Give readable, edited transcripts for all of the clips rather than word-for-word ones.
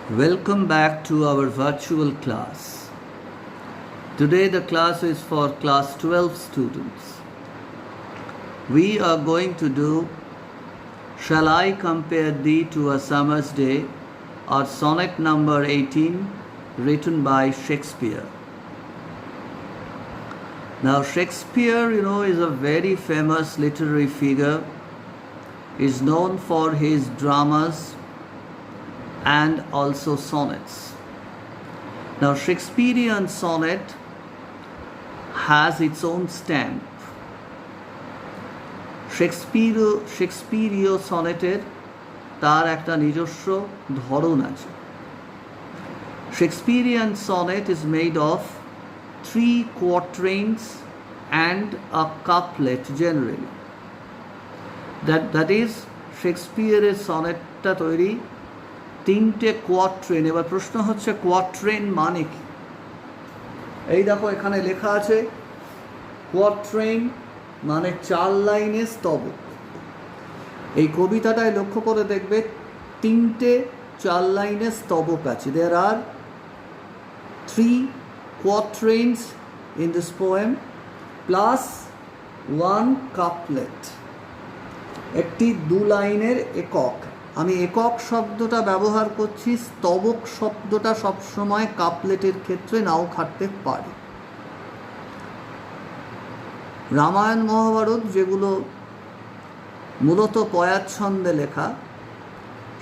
Welcome back to our virtual class. Today the class is for class 12 students. We are going to do Shall I Compare Thee to a Summer's Day, or sonnet number 18, written by Shakespeare. Now Shakespeare, is a very famous literary figure. He is known for his dramas and also sonnets. Now Shakespearean sonnet has its own stamp. শেক্সপিরীয় সনেটের তার একটা নিজস্ব ধরন আছে। Shakespearean sonnet is made of 3 quatrains and a couplet generally. That is, শেক্সপিয়ারের সনেটটা তৈরি 3টে quatrain. এবার প্রশ্ন হচ্ছে কোয়াট্রেন মানে কি? এই দেখো এখানে লেখা আছে কোয়াট্রেন মানে 4 লাইনের স্তবক। এই কবিতাটায় লক্ষ্য করে দেখবে 3টে 4 লাইনের স্তবক আছে। There are 3 quatrains in this poem plus 1 couplet, একটি 2 লাইনের একক। আমি একক শব্দটা ব্যবহার করছি, স্তবক শব্দটা সবসময় কাপলেটের ক্ষেত্রে নাও খাটতে পারে। রামায়ণ মহাভারত যেগুলো মূলত পয়াচ্ছন্দে লেখা,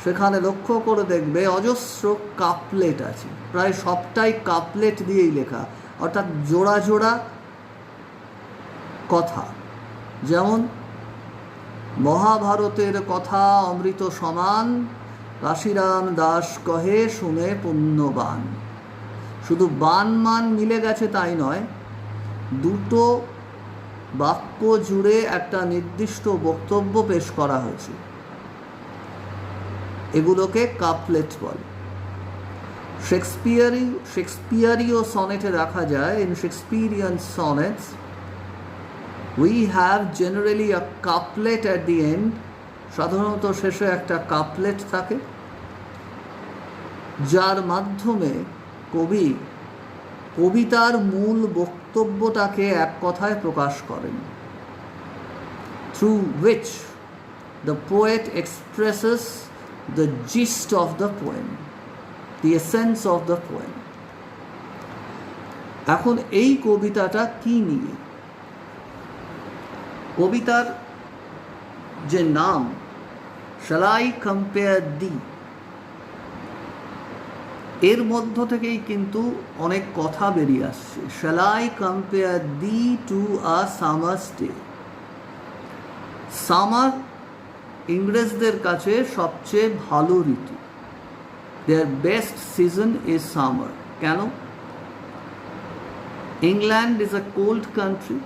সেখানে লক্ষ্য করে দেখবে অজস্র কাপলেট আছে, প্রায় সবটাই কাপলেট দিয়েই লেখা, অর্থাৎ জোড়া জোড়া কথা। যেমন মহাভারতের কথা অমৃত সমান, কাশিরাম দাস কহে শুনে পুণ্যবান। শুধু বান মান মিলে গেছে তাই নয়, দুটো বাক্য জুড়ে একটা নির্দিষ্ট বক্তব্য পেশ করা হয়েছে, এগুলোকে কাপলেট বলে। শেক্সপিয়ারীয় সনেটে দেখা যায়, in Shakespearean sonnets we have generally a couplet at the end. সাধারণত শেষে একটা কাপলেট থাকে, যার মাধ্যমে কবি কবিতার মূল বক্তব্যটাকে এক কথায় প্রকাশ করেন, through which the poet expresses the gist of the poem, the essence of the poem. এখন এই কবিতাটা কি নিয়ে? কবিতার যে নাম Shall I Compare Thee, এর মধ্য থেকেই কিন্তু অনেক কথা বেরিয়ে আসছে। Shall I compare thee to a summer's day? Summer ইংরেজদের কাছে সবচেয়ে ভালো ঋতু। Their best season is summer. কেন? England is a cold country.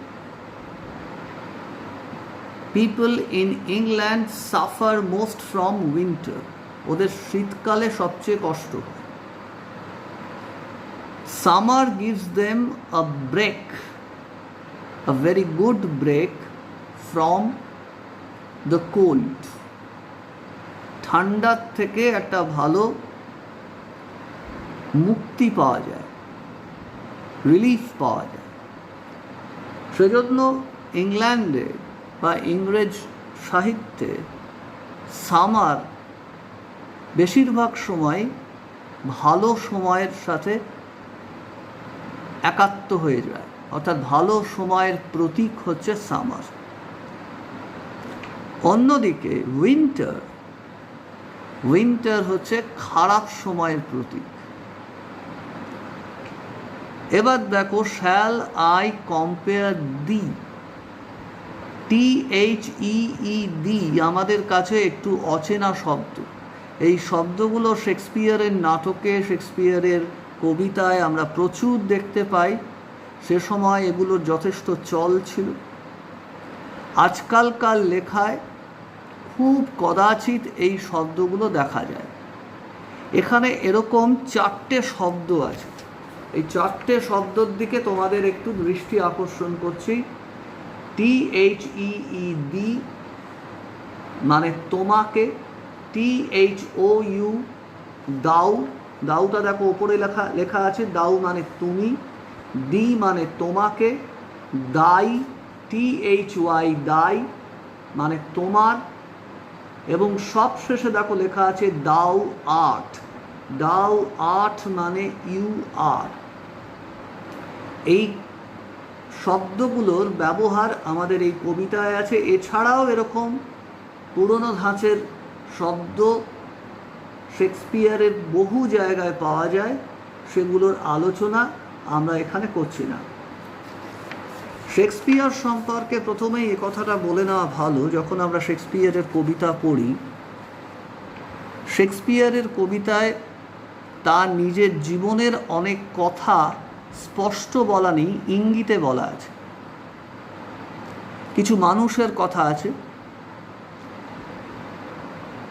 People in England suffer most from winter. ওদের শীতকালে সবচেয়ে কষ্ট হয়। Summer gives them a break, a very good break from the cold. ঠান্ডার থেকে একটা ভালো মুক্তি পাওয়া যায়, রিলিফ পাওয়া যায়। সেজন্য ইংল্যান্ডে বা ইংরেজ সাহিত্যে সামার বেশিরভাগ সময় ভালো সময়ের সাথে একাত্ম হয়ে যায়, অর্থাৎ ভালো সময়ের প্রতীক হচ্ছে সামার। অন্যদিকে উইন্টার হচ্ছে খারাপ সময়ের প্রতীক। এবার দেখো shall I compare thee, THEED আমাদের কাছে একটু অচেনা শব্দ। এই শব্দগুলো শেক্সপিয়ারের নাটকে, শেক্সপিয়ারের কবিতায় আমরা প্রচুর দেখতে পাই। সে সময় এগুলোর যথেষ্ট চল ছিল। আজকালকার লেখায় খুব কদাচিৎ এই শব্দগুলো দেখা যায়। এখানে এরকম 4টে শব্দ আছে। এই 4টে শব্দর দিকে তোমাদের একটু দৃষ্টি আকর্ষণ করছি। THEED মানে তোমাকে, THOU দাও দাউটা দেখো ওপরে লেখা লেখা আছে, দাউ মানে তুমি, দি মানে তোমাকে, দাই THY দাই মানে তোমার, এবং সব শেষে দেখো লেখা আছে দাউ আর্ট, দাউ আর্ট মানে ইউ আর। এই শব্দগুলোর ব্যবহার আমাদের এই কবিতায় আছে। এছাড়াও এরকম পুরনো ধাঁচের শব্দ শেক্সপিয়ারের বহু জায়গায় পাওয়া যায়, সেগুলোর আলোচনা আমরা এখানে করছি না। শেক্সপিয়ার সম্পর্কে প্রথমেই এ কথাটা বলে নেওয়া ভালো, যখন আমরা শেক্সপিয়ারের কবিতা পড়ি, শেক্সপিয়ারের কবিতায় তার নিজের জীবনের অনেক কথা স্পষ্ট বলা নেই, ইঙ্গিতে বলা আছে। কিছু মানুষের কথা আছে,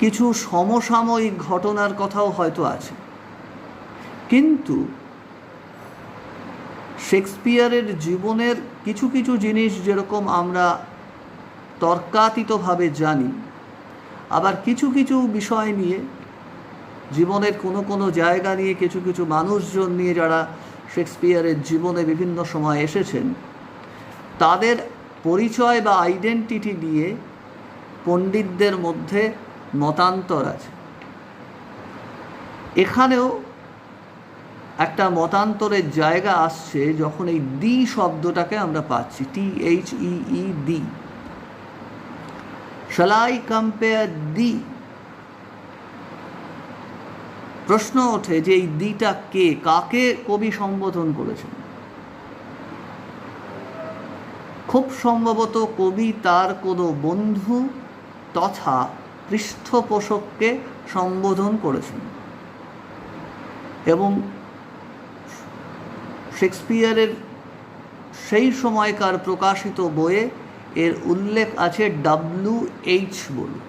কিছু সমসাময়িক ঘটনার কথাও হয়তো আছে, কিন্তু শেক্সপিয়ারের জীবনের কিছু কিছু জিনিস যেরকম আমরা তর্কাতীতভাবে জানি, আবার কিছু কিছু বিষয় নিয়ে, জীবনের কোনো কোনো জায়গা নিয়ে, কিছু কিছু মানুষজন নিয়ে যারা শেক্সপিয়ারের জীবনে বিভিন্ন সময় এসেছেন, তাদের পরিচয় বা আইডেন্টিটি নিয়ে পণ্ডিতদের মধ্যে মতান্তর আছে। এখানেও একটা মতান্তরের জায়গা আসছে যখন এই দি শব্দটাকে আমরা পাচ্ছি, THEE the. Shall I compare দি? প্রশ্ন ওঠে যে এই দিটা কে, কাকে কবি সম্বোধন করেছেন? খুব সম্ভবত কবি তার কোনো বন্ধু তথা পৃষ্ঠপোষককে সম্বোধন করেছেন, এবং শেক্সপিয়ারের সেই সময়কার প্রকাশিত বইয়ে এর উল্লেখ আছে WH বলে,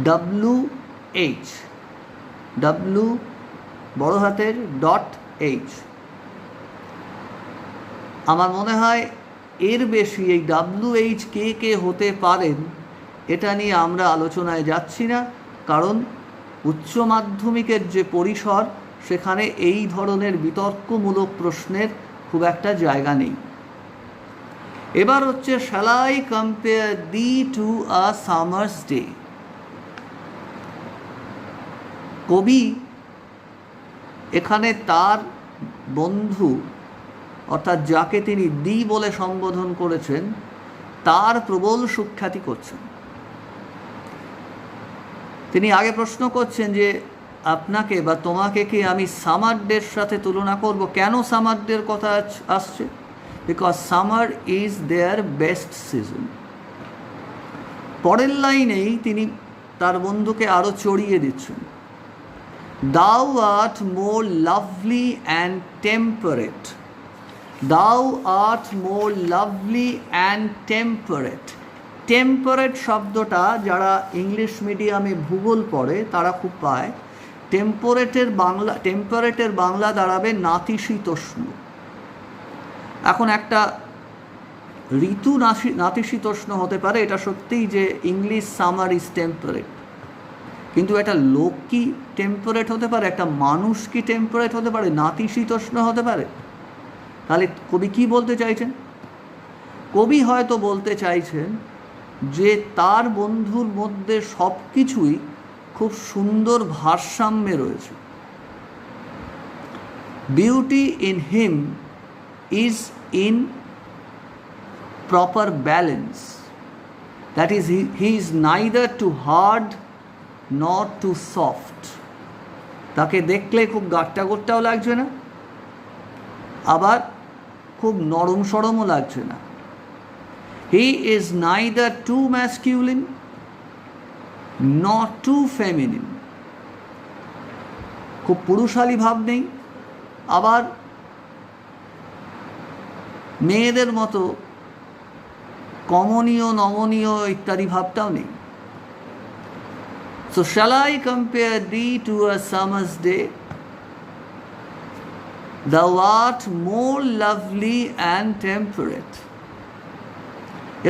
WH, W বড় হাতের .H। আমার মনে হয় এর বেশি এই WH কে কে হতে পারেন এটা নিয়ে আমরা আলোচনায় যাচ্ছি না, কারণ উচ্চ মাধ্যমিকের যে পরিসর, সেখানে এই ধরনের বিতর্কমূলক প্রশ্নের খুব একটা জায়গা নেই। এবার হচ্ছে shall I compare thee to a summer's day? কবি এখানে তার বন্ধু, অর্থাৎ যাকে তিনি দি বলে সম্বোধন করেছেন, তার প্রবল সুখ্যাতি করছেন। তিনি আগে প্রশ্ন করছেন যে আপনাকে বা তোমাকে কি আমি সামার ডের সাথে তুলনা করব? কেন সামার ডের কথা আসছে? Because summer is their best season. পরের লাইনেই তিনি তার বন্ধুকে আরও চড়িয়ে দিচ্ছেন, thou art more lovely and temperate, thou art more lovely and temperate. Temperate শব্দটা যারা ইংলিশ মিডিয়ামে ভূগোল পড়ে তারা খুব পায়। টেম্পারেটের বাংলা দাঁড়াবে নাতিশীতোষ্ণ। এখন একটা ঋতু নাতিশীতোষ্ণ হতে পারে, এটা সত্যিই যে ইংলিশ সামার ইজ টেম্পারেট, কিন্তু একটা লোক কি টেম্পারেট হতে পারে? একটা মানুষ কি টেম্পারেট হতে পারে? নাতিশীতোষ্ণ হতে পারে? তাহলে কবি কি বলতে চাইছেন? কবি হয়তো বলতে চাইছেন যে তার বন্ধুর মধ্যে সব কিছুই খুব সুন্দর ভারসাম্যে রয়েছে। Beauty in him is in proper balance, that is he is neither too hard not too soft. তাকে দেখলে খুব গাট্টা গোট্টাও লাগছে না, আবার খুব নরম সরমও লাগছে না। He is neither too masculine not too feminine. খুব পুরুষালী ভাব নেই, আবার মেয়েদের মতো কমনীয় নমনীয় ইত্যাদি ভাবটাও নেই। So shall I compare thee to a summer's day? Thou art more lovely and temperate.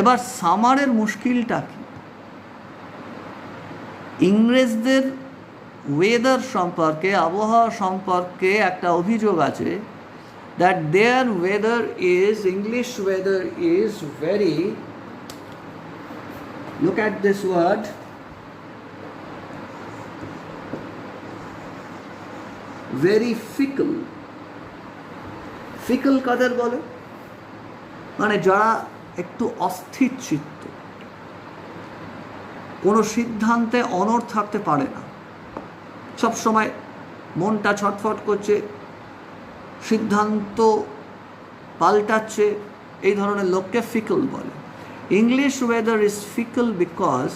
এবার সামারের মুশকিলটা কি? ইংরেজদের ওয়েদার সম্পর্কে, আবহাওয়া সম্পর্কে একটা অভিযোগ আছে, that their weather is, English weather is very, look at this word, very fickle. fickle কাদের বলে? মানে যারা একটু অস্থির চিত্ত, কোনো সিদ্ধান্তে অনড় থাকতে পারে না, সব সময় মনটা ছটফট করছে, সিদ্ধান্ত পাল্টাচ্ছে, এই ধরনের লোককে ফিকল বলে। English weather is fickle because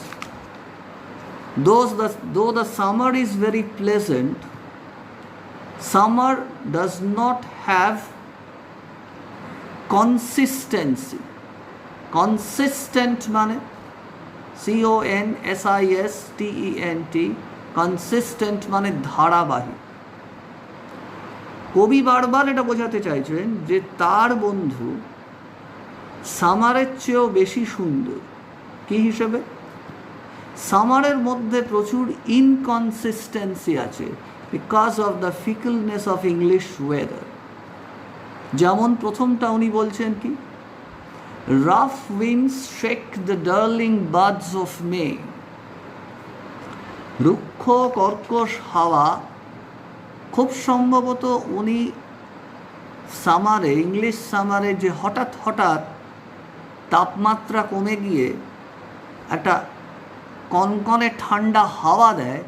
though the summer is very pleasant, summer does not have consistency. Consistent মানে CONSISTENT, কনসিস্টেন্ট মানে ধারাবাহিক। কবি বারবার এটা বোঝাতে চাইছেন যে তার বন্ধু সামারের চেয়েও বেশি সুন্দর। কি হিসেবে? সামারের মধ্যে প্রচুর ইনকনসিস্টেন্সি আছে because of the fickleness of English weather. যেমন প্রথমটা উনি বলছেন কি, rough winds shake the darling buds of May. রুক্ষ কর্কশ হাওয়া, খুব সম্ভবত উনি সামারে, ইংলিশ সামারে যে হঠাৎ হঠাৎ তাপমাত্রা কমে গিয়ে একটা কনকনে ঠান্ডা হাওয়া দেয়,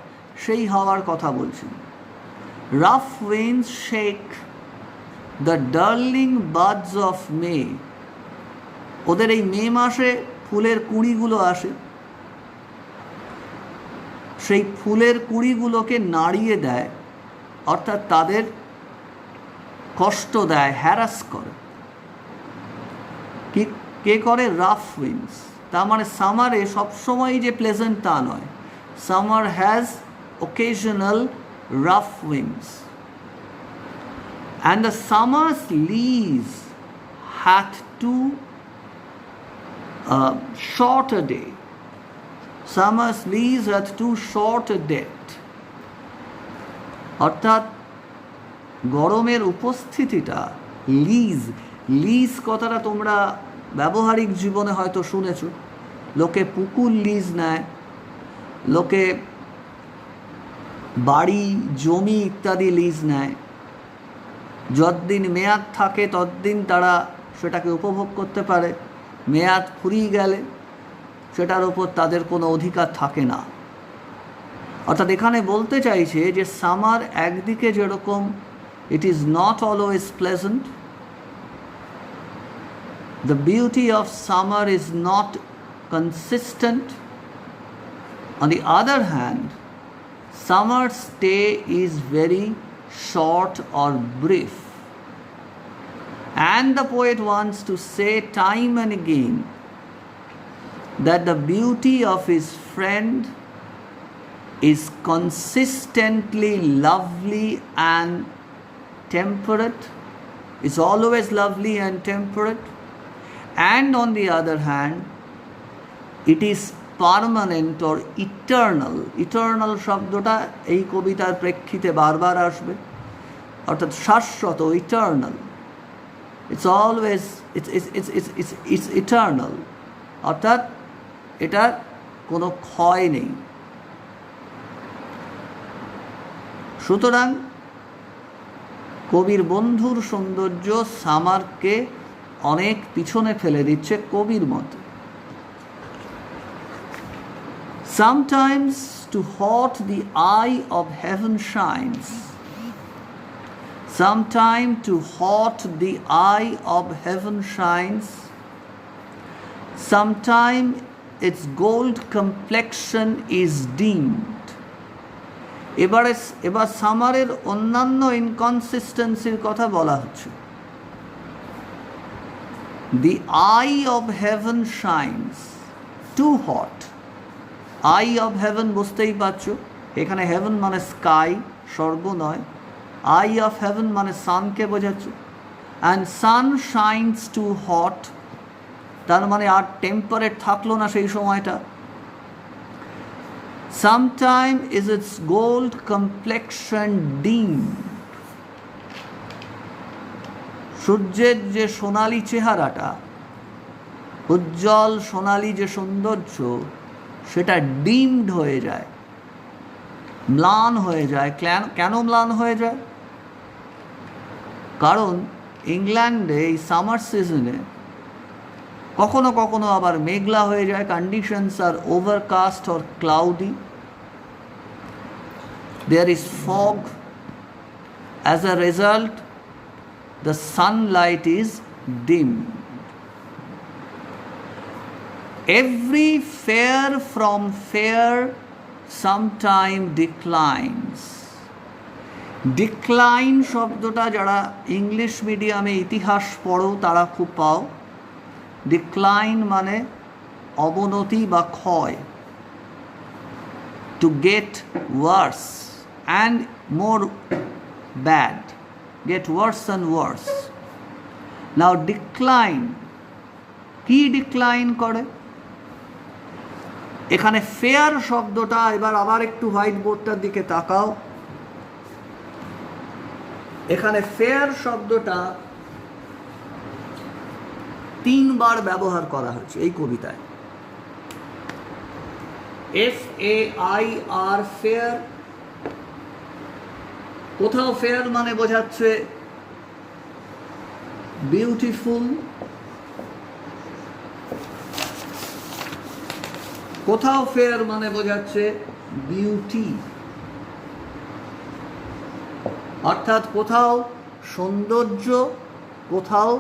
সেই হাওয়ার কথা বলছেন। Rough winds shake the darling buds of মে। ওদের এই মে মাসে ফুলের কুঁড়িগুলো আসে, সেই ফুলের কুঁড়িগুলোকে নাড়িয়ে দেয়, অর্থাৎ তাদের কষ্ট দেয়, হ্যারাস করে। কি কে করে? Rough winds. তার মানে সামারে সবসময় যে প্লেজেন্ট তা নয়, summer has occasional rough winds, and the summer's leaves had too short a day. Summer's leaves had too short a date. অর্থাৎ গরমের উপস্থিতিটা, লিজ কথাটা তোমরা ব্যবহারিক জীবনে হয়তো শুনেছ। লোকে পুকুর লিজ নেয়, লোকে বাড়ি জমি ইত্যাদি লিজ নেয়। যতদিন মেয়াদ থাকে ততদিন তারা সেটাকে উপভোগ করতে পারে, মেয়াদ ফুরিয়ে গেলে সেটার ওপর তাদের কোনো অধিকার থাকে না। অর্থাৎ এখানে বলতে চাইছে যে সামার একদিকে যেরকম it is not always pleasant, the beauty of summer is not consistent. On the other hand, summer's day is very short or brief. And the poet wants to say time and again that the beauty of his friend is consistently lovely and temperate, is always lovely and temperate. And on the other hand, it is permanent or eternal. Eternal শব্দটা এই কবিতার প্রেক্ষিতে বারবার আসবে, অর্থাৎ শাশ্বত, eternal. It's always it's eternal, অর্থাৎ এটার কোনো ক্ষয় নেই। সুতরাং কবির বন্ধুর সৌন্দর্য সামারকে অনেক পিছনে ফেলে দিচ্ছে কবির মতে। Sometimes too hot the eye of heaven shines. Sometime too hot the eye of heaven shines. Sometime its gold complexion is dimmed. এবার সামারের অন্যান্য ইনকনসিস্টেন্সির কথা বলা হচ্ছে। The eye of heaven shines. Too hot. I of haven বুঝতেই পারছো, এখানে haven মানে sky, স্বর্গ নয়। আই অফ হেভেন মানে সানকে বোঝাচ্ছে। And sun shines too hot, তার মানে আর টেম্পারেট থাকলো না সেই সময়টা। Sometime is its gold complexion dimmed. সূর্যের যে সোনালী চেহারাটা, উজ্জ্বল সোনালী যে সৌন্দর্য, সেটা ডিমড হয়ে যায়, ম্লান হয়ে যায়। কেন ম্লান হয়ে যায়? কারণ ইংল্যান্ডে এই সামার সিজনে কখনো কখনো আবার মেঘলা হয়ে যায়, conditions are overcast or cloudy, there is fog, as a result the sunlight is dim. Every fair from fair sometime declines. Decline শব্দটা যারা ইংলিশ মিডিয়ামে ইতিহাস পড়ো তারা খুব পাও। ডিক্লাইন মানে অবনতি বা ক্ষয়। To get worse and more bad. Get worse and worse. Now decline, কি ডিক্লাইন করে? এখানে ফেয়ার শব্দটা, এবার আবার একটু হোয়াইট বোর্ডটার দিকে তাকাও, এখানে ফেয়ার শব্দটা 3 বার ব্যবহার করা হয়েছে এই কবিতায়। FAIR, fair. কোথাও ফেয়ার মানে বোঝাচ্ছে বিউটিফুল, কোথাও ফেয়ার মানে বোঝাচ্ছে বিউটি, অর্থাৎ কোথাও সৌন্দর্য, কোথাও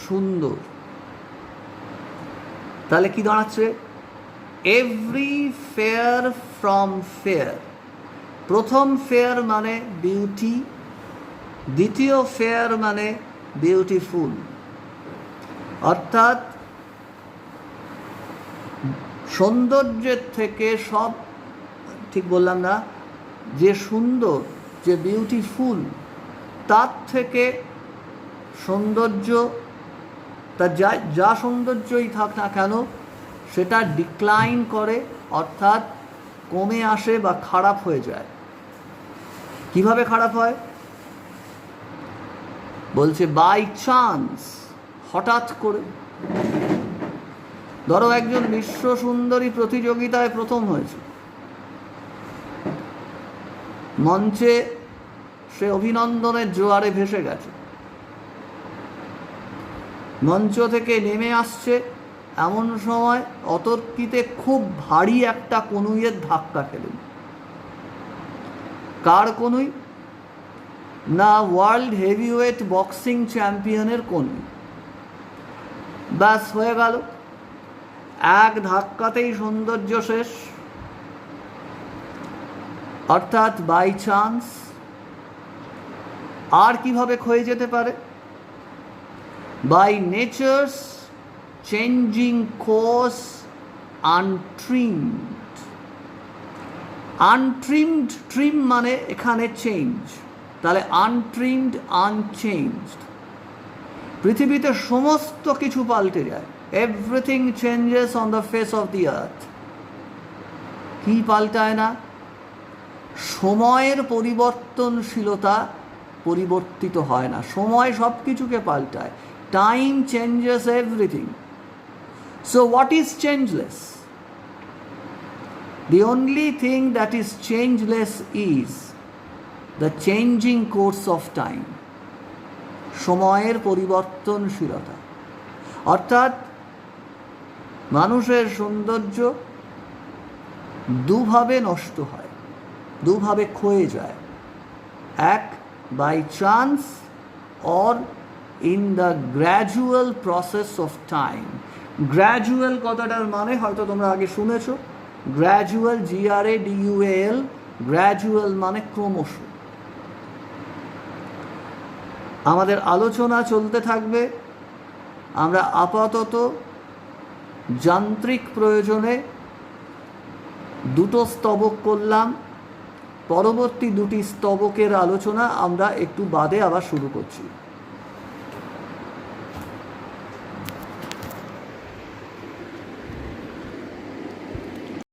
সুন্দর। তাহলে কি দাঁড়াচ্ছে? Every fair from fair. প্রথম ফেয়ার মানে বিউটি, দ্বিতীয় ফেয়ার মানে বিউটিফুল, অর্থাৎ সৌন্দর্যের থেকে সব, ঠিক বললাম না, যে সুন্দর, যে বিউটিফুল, তার থেকে সৌন্দর্য, তা যা সৌন্দর্যই থাক না কেন সেটা ডিক্লাইন করে, অর্থাৎ কমে আসে বা খারাপ হয়ে যায়। কিভাবে খারাপ হয়? বলছে বাই চান্স, হঠাৎ করে। ধরো একজন বিশ্ব সুন্দরী প্রতিযোগিতায় প্রথম হয়েছে, মঞ্চে সে অভিনন্দনের জোয়ারে ভেসে গেছে, মঞ্চ থেকে নেমে আসছে, এমন সময় অতর্কিতে খুব ভারী একটা কনুইয়ের ধাক্কা খেলেন। কার কনুই? না, ওয়ার্ল্ড হেভিওয়েট বক্সিং চ্যাম্পিয়নের কনুই। ব্যাস, হয়ে গেল, এক ধাক্কাতেই সৌন্দর্য শেষ। অর্থাৎ বাই চান্স। আর কিভাবে ক্ষয়ে যেতে পারে? By nature's changing course untrimmed. Untrimmed, trim মানে এখানে চেঞ্জ, তাহলে আনট্রিমড, আনচেঞ্জড। পৃথিবীতে সমস্ত কিছু পাল্টে যায়। Everything changes on the face of the earth. কি পাল্টায় না? সময়ের পরিবর্তনশীলতা পরিবর্তিত হয় না, সময় সব কিছুকে পাল্টায়। Time changes everything. So what is changeless? The only thing that is changeless is the changing course of time. সময়ের পরিবর্তনশীলতা। অর্থাৎ মানুষের সৌন্দর্য দুভাবে নষ্ট হয়, দুভাবে ক্ষয়ে যায়। এক, by chance, or in the gradual process of time. Gradual কথাটার মানে হয়তো তোমরা আগে শুনেছো। গ্র্যাজুয়াল, GRADUAL, গ্র্যাজুয়াল মানে ক্রমশ। আমাদের আলোচনা চলতে থাকবে। আমরা আপাতত যান্ত্রিক প্রয়োজনে 2টো স্তবক করলাম। পরবর্তী 2টি স্তবকের আলোচনা আমরা একটু বাদে আবার শুরু করছি।